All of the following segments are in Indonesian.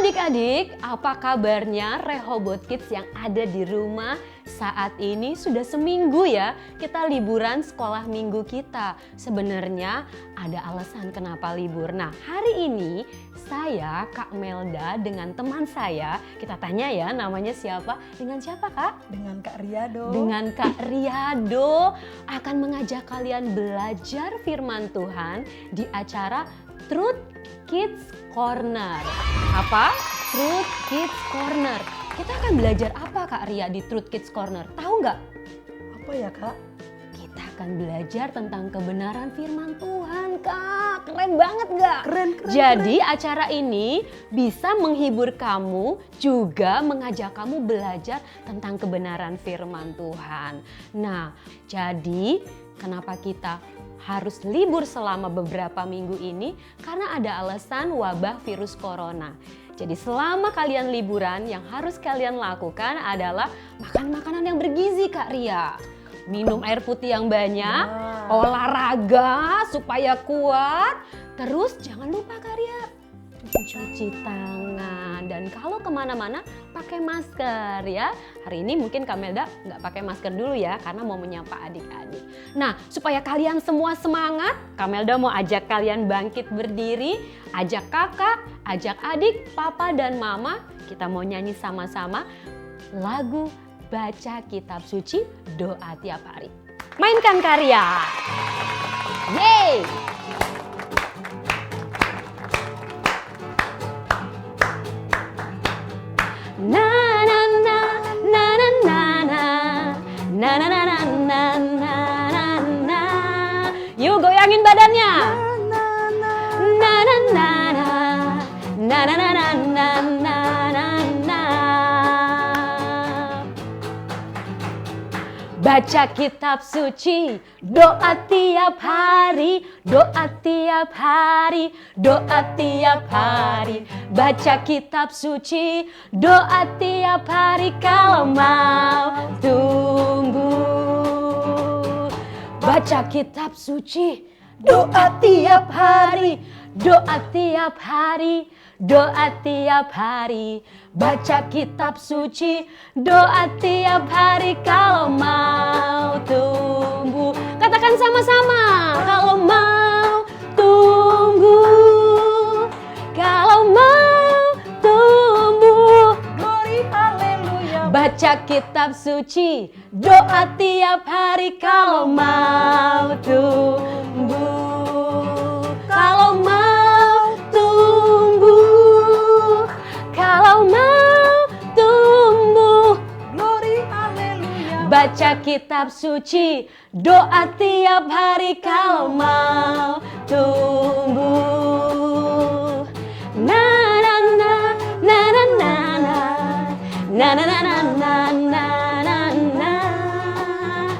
adik-adik, apa kabarnya Rehoboth Kids yang ada di rumah? Saat ini sudah seminggu ya kita liburan sekolah minggu kita. Sebenarnya ada alasan kenapa libur. Nah, hari ini saya, Kak Melda dengan teman saya, kita tanya ya namanya siapa? Dengan siapa Kak? Dengan Kak Riado. Dengan Kak Riado akan mengajak kalian belajar firman Tuhan di acara Truth Kids Corner. Apa? Truth Kids Corner. Kita akan belajar apa Kak Ria di Truth Kids Corner? Tahu nggak? Apa ya Kak? Kita akan belajar tentang kebenaran firman Tuhan Kak. Keren banget nggak? Keren. Jadi acara ini bisa menghibur kamu, juga mengajak kamu belajar tentang kebenaran firman Tuhan. Nah, jadi kenapa kita harus libur selama beberapa minggu ini? Karena ada alasan wabah virus corona. Jadi selama kalian liburan yang harus kalian lakukan adalah makan makanan yang bergizi Kak Ria. Minum air putih yang banyak, olahraga supaya kuat. Terus jangan lupa Kak Ria, cuci tangan. Dan kalau kemana-mana pakai masker ya. Hari ini mungkin Kak Melda nggak pakai masker dulu ya karena mau menyapa adik-adik. Nah, supaya kalian semua semangat, Kak Melda mau ajak kalian bangkit berdiri. Ajak kakak, ajak adik, papa dan mama. Kita mau nyanyi sama-sama lagu baca kitab suci doa tiap hari. Mainkan karya. Yeay! Na na na na na na na na na na na na na na na. Yuk goyangin badannya. Na na na na na na na na na na na. Baca kitab suci, doa tiap hari, doa tiap hari, doa tiap hari. Baca kitab suci, doa tiap hari kalau mau tumbuh. Baca kitab suci, doa tiap hari, doa tiap hari, doa tiap hari. Baca kitab suci, doa tiap hari kalau mau tumbuh. Katakan sama-sama, kalau mau tumbuh, kalau mau tumbuh. Glory haleluya. Baca kitab suci, doa tiap hari kalau mau tumbuh, kalau mau tumbuh, kalau mau tumbuh. Glory haleluya. Baca kitab suci, doa tiap hari kalau mau tumbuh. Na na na na na na na na na na na na na na.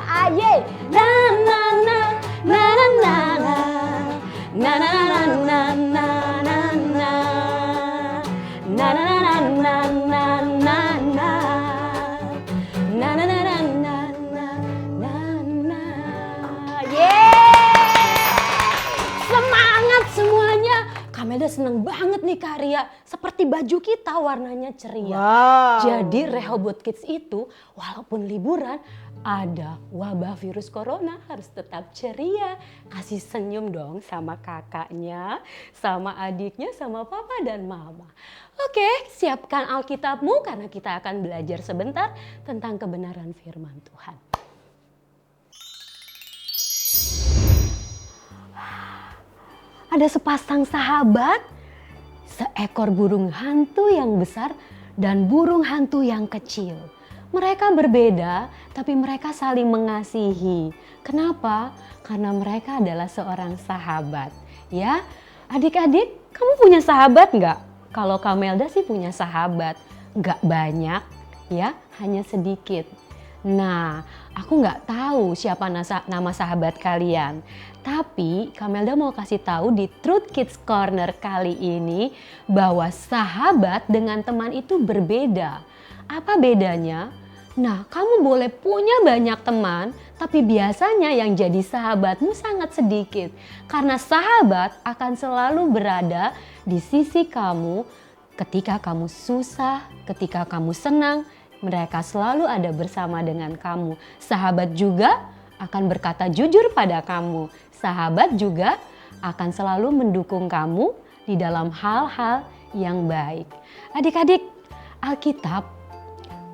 Aye. Na na na na na na na na na na na na na na. Na na na na na na na na. Na na na na na na na na. Yeay! Semangat semuanya. Kamelda seneng banget nih Kak Ria. Seperti baju kita warnanya ceria. Wow. Jadi Rehoboth Kids itu walaupun liburan ada wabah virus corona harus tetap ceria. Kasih senyum dong sama kakaknya, sama adiknya, sama papa dan mama. Oke, siapkan Alkitabmu karena kita akan belajar sebentar tentang kebenaran firman Tuhan. Ada sepasang sahabat, seekor burung hantu yang besar dan burung hantu yang kecil. Mereka berbeda, tapi mereka saling mengasihi. Kenapa? Karena mereka adalah seorang sahabat. Ya, adik-adik, kamu punya sahabat nggak? Kalau Kamelda sih punya sahabat, nggak banyak, ya, hanya sedikit. Nah, aku nggak tahu siapa nama sahabat kalian. Tapi Kamelda mau kasih tahu di Truth Kids Corner kali ini bahwa sahabat dengan teman itu berbeda. Apa bedanya? Nah, kamu boleh punya banyak teman, tapi biasanya yang jadi sahabatmu sangat sedikit. Karena sahabat akan selalu berada di sisi kamu Ketika kamu susah, ketika kamu senang, mereka selalu ada bersama dengan kamu. Sahabat juga akan berkata jujur pada kamu. Sahabat juga akan selalu mendukung kamu di dalam hal-hal yang baik. Adik-adik, Alkitab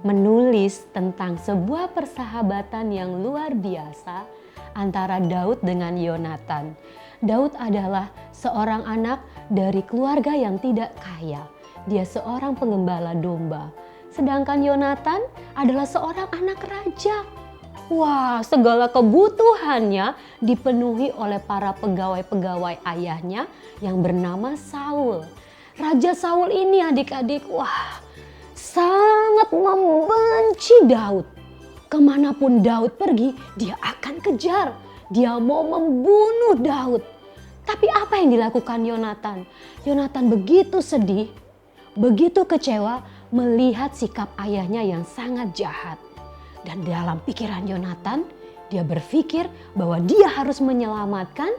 menulis tentang sebuah persahabatan yang luar biasa antara Daud dengan Yonatan. Daud adalah seorang anak dari keluarga yang tidak kaya. Dia seorang pengembala domba. Sedangkan Yonatan adalah seorang anak raja. Wah, segala kebutuhannya dipenuhi oleh para pegawai-pegawai ayahnya yang bernama Saul. Raja Saul ini adik-adik, wah, sangat membenci Daud. Kemanapun Daud pergi, dia akan kejar. Dia mau membunuh Daud. Tapi apa yang dilakukan Yonatan? Yonatan begitu sedih, begitu kecewa melihat sikap ayahnya yang sangat jahat. Dan dalam pikiran Yonatan, dia berpikir bahwa dia harus menyelamatkan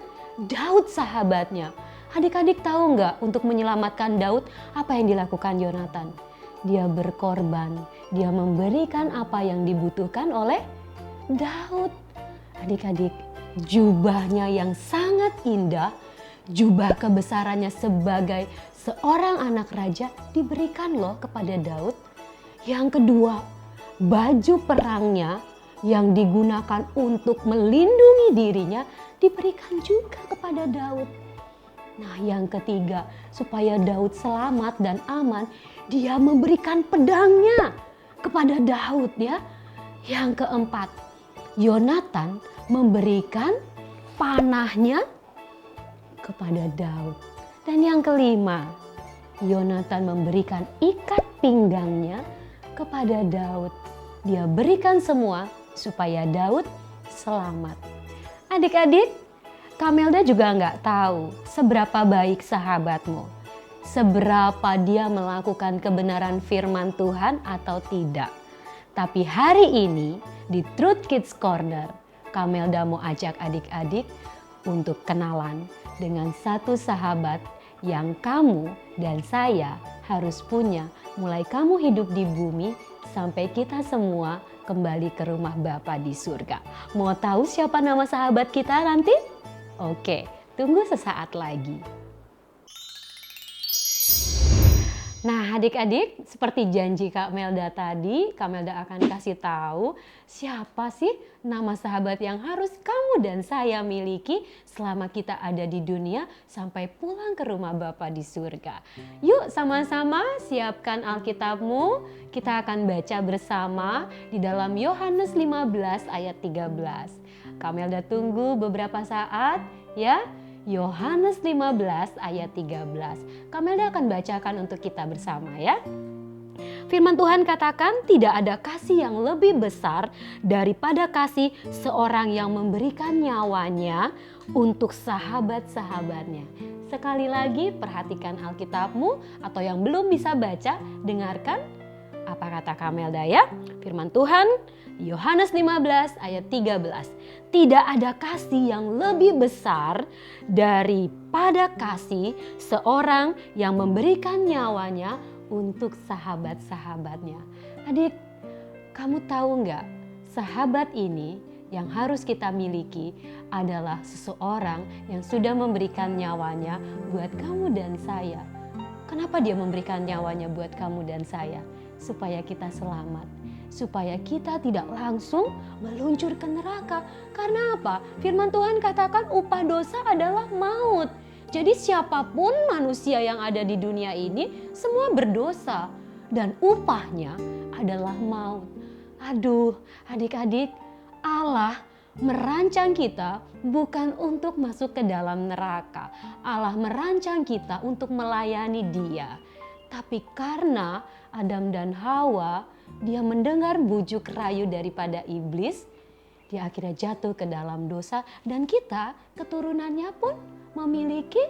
Daud sahabatnya. Adik-adik tahu nggak untuk menyelamatkan Daud apa yang dilakukan Yonatan? Dia berkorban, dia memberikan apa yang dibutuhkan oleh Daud. Adik-adik, jubahnya yang sangat indah, jubah kebesarannya sebagai seorang anak raja diberikan loh kepada Daud. Yang kedua, baju perangnya yang digunakan untuk melindungi dirinya diberikan juga kepada Daud. Nah, yang ketiga, supaya Daud selamat dan aman, dia memberikan pedangnya kepada Daud ya. Yang keempat, Yonatan memberikan panahnya kepada Daud. Dan yang kelima, Yonatan memberikan ikat pinggangnya kepada Daud. Dia berikan semua supaya Daud selamat. Adik-adik, Kamelda juga nggak tahu seberapa baik sahabatmu, seberapa dia melakukan kebenaran firman Tuhan atau tidak. Tapi hari ini di Truth Kids Corner, Kamelda mau ajak adik-adik untuk kenalan dengan satu sahabat yang kamu dan saya harus punya mulai kamu hidup di bumi sampai kita semua kembali ke rumah Bapa di surga. Mau tahu siapa nama sahabat kita nanti? Oke, tunggu sesaat lagi. Nah, adik-adik, seperti janji Kak Melda tadi, Kak Melda akan kasih tahu siapa sih nama sahabat yang harus kamu dan saya miliki selama kita ada di dunia sampai pulang ke rumah Bapa di surga. Yuk sama-sama siapkan Alkitabmu, kita akan baca bersama di dalam Yohanes 15 ayat 13. Kak Melda tunggu beberapa saat ya. Yohanes 15 ayat 13. Kamelda akan bacakan untuk kita bersama ya. Firman Tuhan katakan tidak ada kasih yang lebih besar daripada kasih seorang yang memberikan nyawanya untuk sahabat-sahabatnya. Sekali lagi perhatikan Alkitabmu, atau yang belum bisa baca dengarkan apa kata Kamelda ya. Firman Tuhan Yohanes 15 ayat 13. Tidak ada kasih yang lebih besar daripada kasih seorang yang memberikan nyawanya untuk sahabat-sahabatnya. Adik, kamu tahu nggak? Sahabat ini yang harus kita miliki adalah seseorang yang sudah memberikan nyawanya buat kamu dan saya. Kenapa dia memberikan nyawanya buat kamu dan saya? Supaya kita selamat. Supaya kita tidak langsung meluncur ke neraka. Karena apa? Firman Tuhan katakan upah dosa adalah maut. Jadi siapapun manusia yang ada di dunia ini semua berdosa. Dan upahnya adalah maut. Aduh, adik-adik, Allah merancang kita bukan untuk masuk ke dalam neraka. Allah merancang kita untuk melayani Dia. Tapi karena Adam dan Hawa, dia mendengar bujuk rayu daripada iblis, dia akhirnya jatuh ke dalam dosa, dan kita keturunannya pun memiliki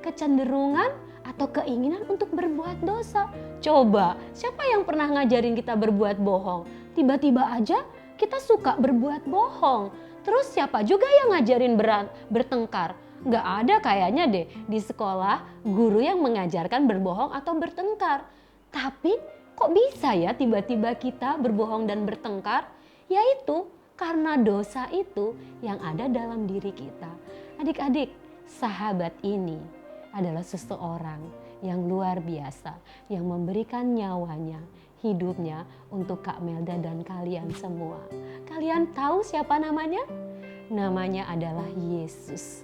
kecenderungan atau keinginan untuk berbuat dosa. Coba, siapa yang pernah ngajarin kita berbuat bohong? Tiba-tiba aja kita suka berbuat bohong. Terus siapa juga yang ngajarin bertengkar? nggak ada kayaknya deh di sekolah guru yang mengajarkan berbohong atau bertengkar. Tapi kok bisa ya tiba-tiba kita berbohong dan bertengkar? Yaitu karena dosa itu yang ada dalam diri kita. Adik-adik, sahabat ini adalah seseorang yang luar biasa, yang memberikan nyawanya, hidupnya untuk Kak Melda dan kalian semua. Kalian tahu siapa namanya? Namanya adalah Yesus.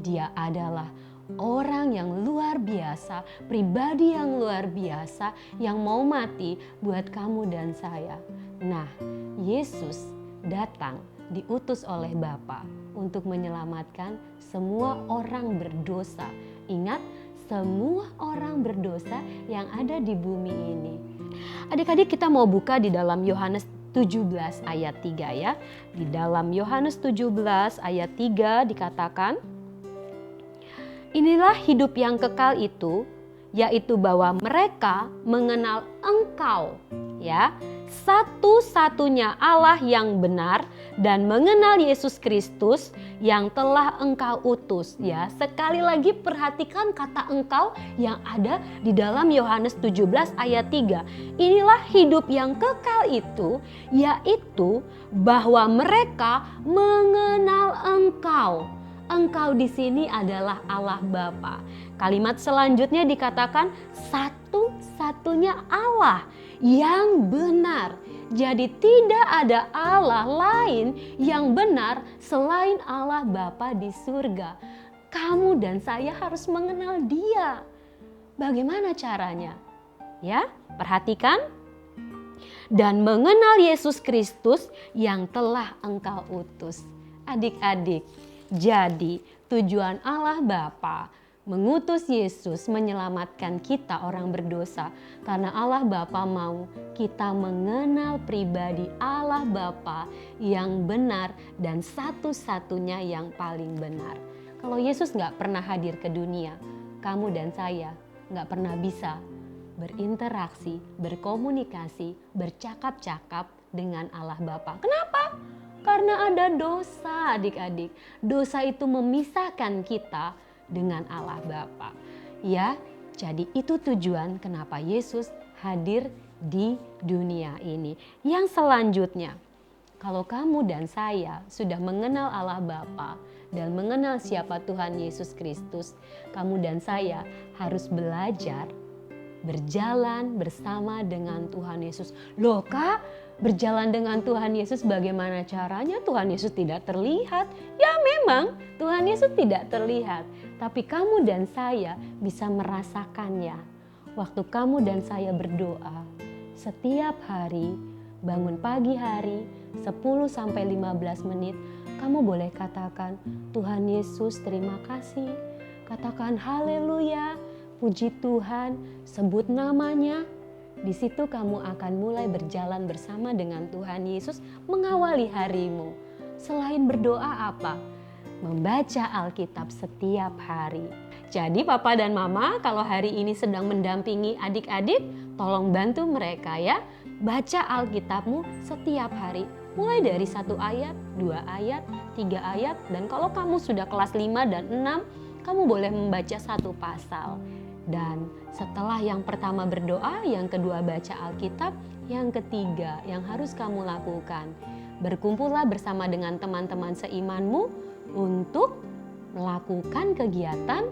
Dia adalah orang yang luar biasa, pribadi yang luar biasa, yang mau mati buat kamu dan saya. Nah, Yesus datang diutus oleh Bapa untuk menyelamatkan semua orang berdosa. Ingat, semua orang berdosa yang ada di bumi ini. Adik-adik, kita mau buka di dalam Yohanes 17 ayat 3 ya. Di dalam Yohanes 17 ayat 3 dikatakan, inilah hidup yang kekal itu, yaitu bahwa mereka mengenal Engkau, ya, satu-satunya Allah yang benar, dan mengenal Yesus Kristus yang telah Engkau utus. Ya, sekali lagi perhatikan kata Engkau yang ada di dalam Yohanes 17 ayat 3. Inilah hidup yang kekal itu, yaitu bahwa mereka mengenal Engkau. Engkau di sini adalah Allah Bapa. Kalimat selanjutnya dikatakan satu-satunya Allah yang benar. Jadi tidak ada Allah lain yang benar selain Allah Bapa di surga. Kamu dan saya harus mengenal Dia. Bagaimana caranya? Ya, perhatikan. Dan mengenal Yesus Kristus yang telah Engkau utus. Adik-adik, jadi tujuan Allah Bapa mengutus Yesus menyelamatkan kita orang berdosa, karena Allah Bapa mau kita mengenal pribadi Allah Bapa yang benar dan satu-satunya yang paling benar. Kalau Yesus gak pernah hadir ke dunia, kamu dan saya gak pernah bisa berinteraksi, berkomunikasi, bercakap-cakap dengan Allah Bapa. Kenapa? Karena ada dosa, adik-adik. Dosa itu memisahkan kita dengan Allah Bapa. Ya, jadi itu tujuan kenapa Yesus hadir di dunia ini. Yang selanjutnya, kalau kamu dan saya sudah mengenal Allah Bapa dan mengenal siapa Tuhan Yesus Kristus, kamu dan saya harus belajar berjalan bersama dengan Tuhan Yesus. Loh Kak, berjalan dengan Tuhan Yesus bagaimana caranya? Tuhan Yesus tidak terlihat. Ya memang Tuhan Yesus tidak terlihat. Tapi kamu dan saya bisa merasakannya. Waktu kamu dan saya berdoa setiap hari, bangun pagi hari 10-15 menit, kamu boleh katakan, Tuhan Yesus terima kasih. Katakan haleluya, puji Tuhan, sebut namanya. Di situ kamu akan mulai berjalan bersama dengan Tuhan Yesus mengawali harimu. Selain berdoa apa? Membaca Alkitab setiap hari. Jadi papa dan mama kalau hari ini sedang mendampingi adik-adik, tolong bantu mereka ya. Baca Alkitabmu setiap hari. Mulai dari 1 ayat, 2 ayat, 3 ayat. Dan kalau kamu sudah kelas 5 dan 6, kamu boleh membaca 1 pasal. Dan setelah yang pertama berdoa, yang kedua baca Alkitab, yang ketiga yang harus kamu lakukan, berkumpullah bersama dengan teman-teman seimanmu untuk melakukan kegiatan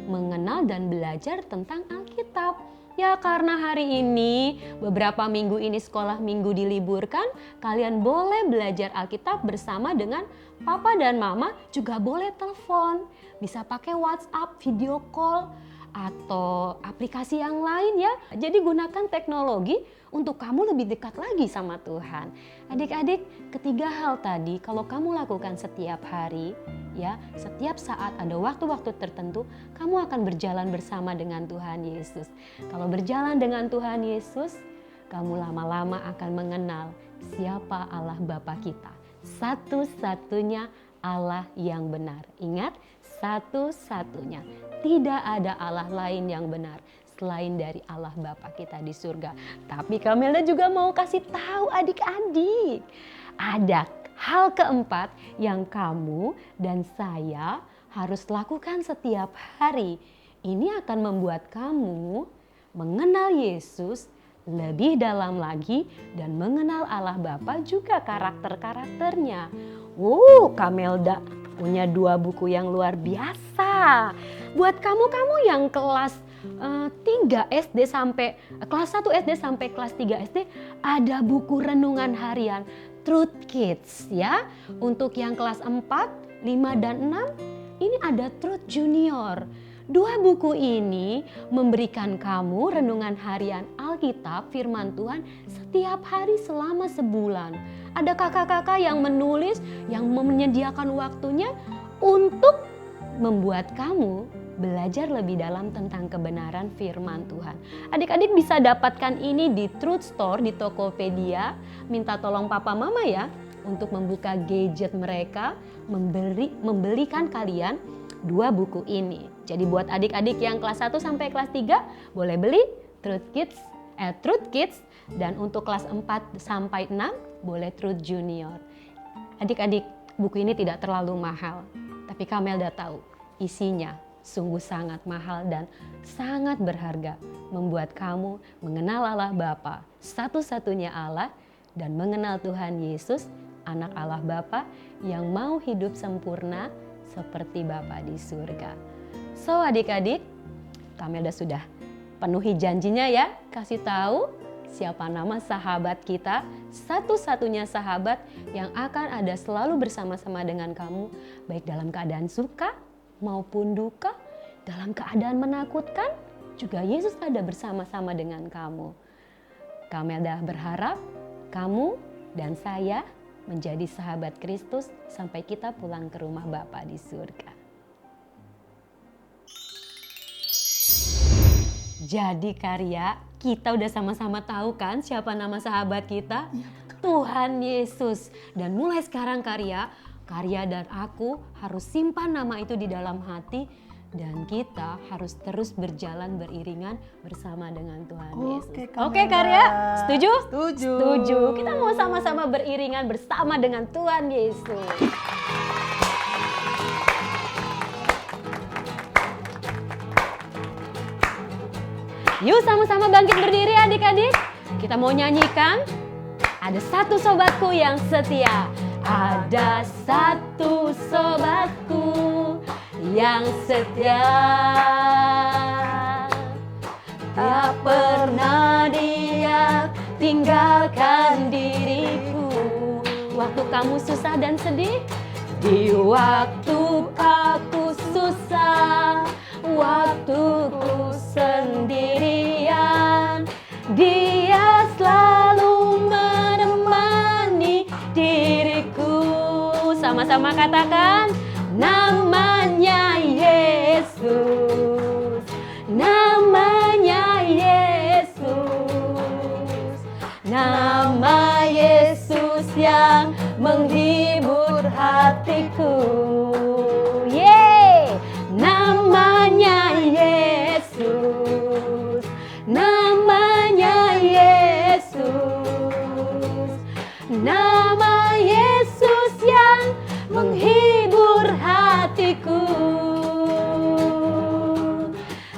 mengenal dan belajar tentang Alkitab. Ya karena hari ini, beberapa minggu ini sekolah minggu diliburkan, kalian boleh belajar Alkitab bersama dengan papa dan mama, juga boleh telepon, bisa pakai WhatsApp, video call, atau aplikasi yang lain ya. Jadi gunakan teknologi untuk kamu lebih dekat lagi sama Tuhan. Adik-adik, ketiga hal tadi kalau kamu lakukan setiap hari ya, setiap saat ada waktu-waktu tertentu, kamu akan berjalan bersama dengan Tuhan Yesus. Kalau berjalan dengan Tuhan Yesus, kamu lama-lama akan mengenal siapa Allah Bapa kita. Satu-satunya Allah yang benar. Ingat, satu-satunya. Tidak ada Allah lain yang benar selain dari Allah Bapa kita di surga. Tapi Kamelda juga mau kasih tahu adik-adik, ada hal keempat yang kamu dan saya harus lakukan setiap hari. Ini akan membuat kamu mengenal Yesus lebih dalam lagi dan mengenal Allah Bapa juga karakter-karakternya. Kamelda punya 2 buku yang luar biasa. Buat kamu yang kelas 3 SD sampai kelas 1 SD sampai kelas 3 SD ada buku renungan harian Truth Kids ya. Untuk yang kelas 4, 5 dan 6 ini ada Truth Junior. 2 buku ini memberikan kamu renungan harian Alkitab firman Tuhan setiap hari selama sebulan. Ada kakak-kakak yang menulis, yang menyediakan waktunya untuk membuat kamu belajar lebih dalam tentang kebenaran firman Tuhan. Adik-adik bisa dapatkan ini di Truth Store, di Tokopedia. Minta tolong papa mama ya untuk membuka gadget mereka, membelikan kalian 2 buku ini. Jadi buat adik-adik yang kelas 1 sampai kelas 3 boleh beli Truth Kids dan untuk kelas 4 sampai 6 boleh Truth Junior. Adik-adik, buku ini tidak terlalu mahal, tapi Kamelda tahu isinya sungguh sangat mahal dan sangat berharga, membuat kamu mengenal Allah Bapa, satu-satunya Allah, dan mengenal Tuhan Yesus, anak Allah Bapa yang mau hidup sempurna seperti Bapa di surga. So adik-adik, Kamelda sudah penuhi janjinya ya, kasih tahu siapa nama sahabat kita, satu-satunya sahabat yang akan ada selalu bersama-sama dengan kamu, baik dalam keadaan suka maupun duka, dalam keadaan menakutkan, juga Yesus ada bersama-sama dengan kamu. Kamelda berharap kamu dan saya menjadi sahabat Kristus sampai kita pulang ke rumah Bapa di surga. Jadi Karya, kita udah sama-sama tahu kan siapa nama sahabat kita? Iya, Tuhan Yesus. Dan mulai sekarang Karya dan aku harus simpan nama itu di dalam hati. Dan kita harus terus berjalan beriringan bersama dengan Tuhan Yesus. Oke Karya, setuju? Setuju. Kita mau sama-sama beriringan bersama dengan Tuhan Yesus. Yuk sama-sama bangkit berdiri adik-adik. Kita mau nyanyikan. Ada satu sobatku yang setia. Ada satu sobatku yang setia. Tak pernah dia tinggalkan diriku. Waktu kamu susah dan sedih. Di waktu aku susah, waktuku sendirian, dia selalu menemani diriku. Sama-sama katakan, namanya Yesus, namanya Yesus, nama Yesus yang menghibur hatiku. Namanya Yesus, namanya Yesus, nama Yesus yang menghibur hatiku.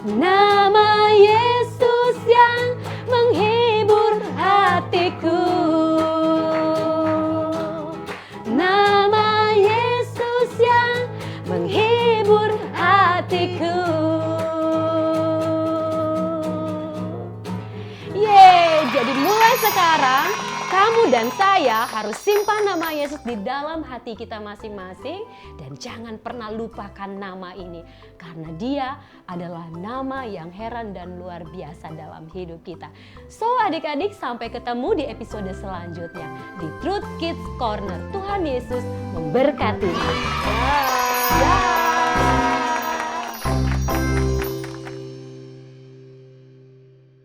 Nama Yesus yang menghibur hatiku. Nama Yesus yang menghibur hatiku. Jadi mulai sekarang kamu dan saya harus simpan nama Yesus di dalam hati kita masing-masing. Dan jangan pernah lupakan nama ini. Karena dia adalah nama yang heran dan luar biasa dalam hidup kita. So adik-adik, sampai ketemu di episode selanjutnya di Truth Kids Corner. Tuhan Yesus memberkati. Bye.